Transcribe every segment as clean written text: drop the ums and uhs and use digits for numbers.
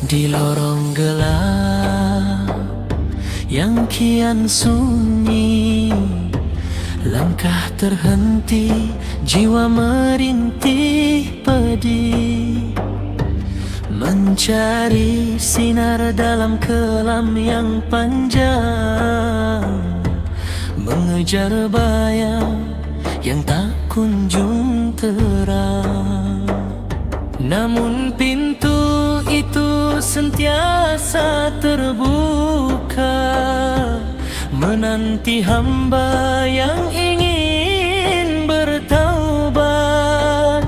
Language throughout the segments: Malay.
Di lorong gelap yang kian sunyi, langkah terhenti, jiwa merintih pedih, mencari sinar dalam kelam yang panjang, mengejar bayang yang tak kunjung terang. Namun pintu itu sentiasa terbuka, menanti hamba yang ingin bertaubat.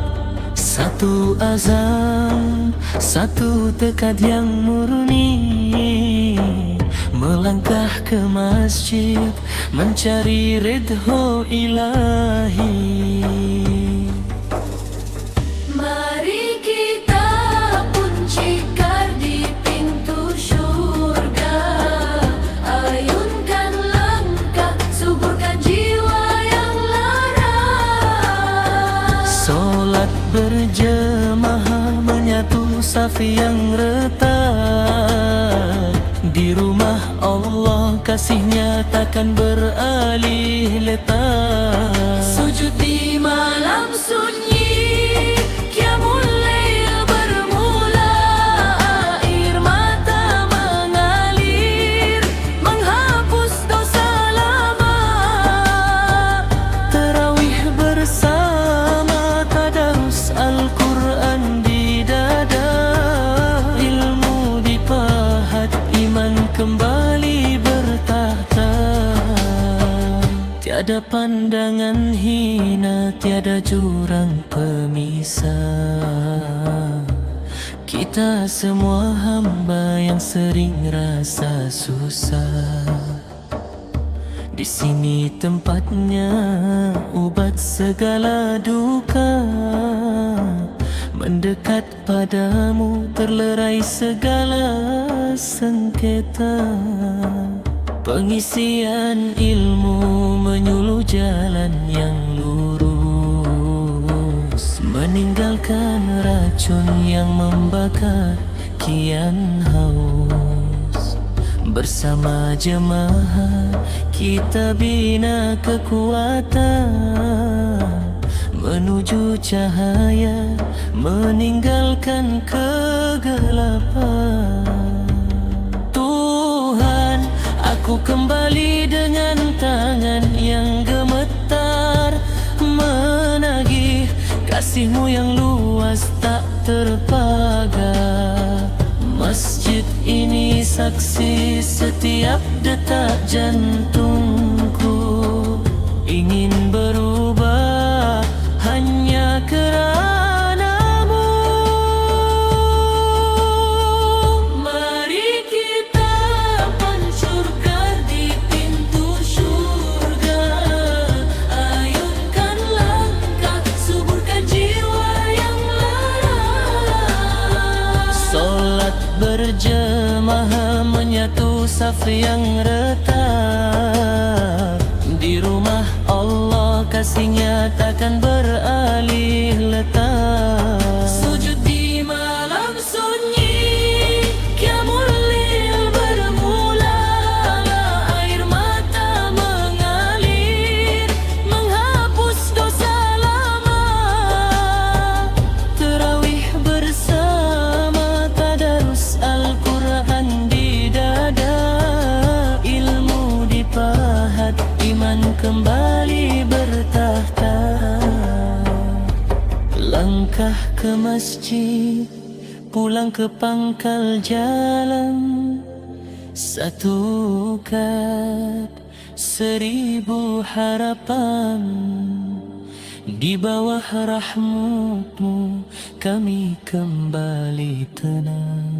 Satu azam, satu tekad yang murni, melangkah ke masjid, mencari ridho ilahi. Mari kita puncikan di pintu syurga, ayunkan langkah, suburkan jiwa yang lara. Solat berjemaah menyatu safi yang retak. Di rumah Allah kasihnya takkan beralih letak. Sujud di malam sunyi, qiyamul lail bermula, air mata mengalir, menghapus dosa lama. Tarawih bersama, tadarus Al-Quran di dada, ilmu dipahat, iman kembali bertahta. Tiada pandangan hina, tiada jurang pemisah. Kita semua hamba yang sering rasa susah. Di sini tempatnya ubat segala duka, mendekat padamu terlerai segala sengketa. Pengisian ilmu menyuluh jalan yang lurus, meninggalkan racun yang membakar kian haus. Bersama jemaah kita bina kekuatan, menuju cahaya, meninggalkan kegelapan. Tuhan, aku kembali dengan tangan yang gemetar, menagih kasih-Mu yang luas tak terpagar. Masjid ini saksi setiap detak jantungku, ingin berubah hanya kerana-Mu. Mari kita pancurkan di pintu syurga, ayunkan langkah, suburkan jiwa yang lara. Solat berjemaah menyatu saf yang retak. Di rumah Allah kasihnya takkan beralih letak. Sujud di malam sunyi, qiyamul lail bermula, air mata mengalir, menghapus dosa lama. Tarawih bersama, tadarus Al-Quran di dada, ilmu dipahat, iman kembali bertahta. Langkah ke masjid, pulang ke pangkal jalan, satu kad, 1000 harapan. Di bawah rahmat-Mu kami kembali tenang.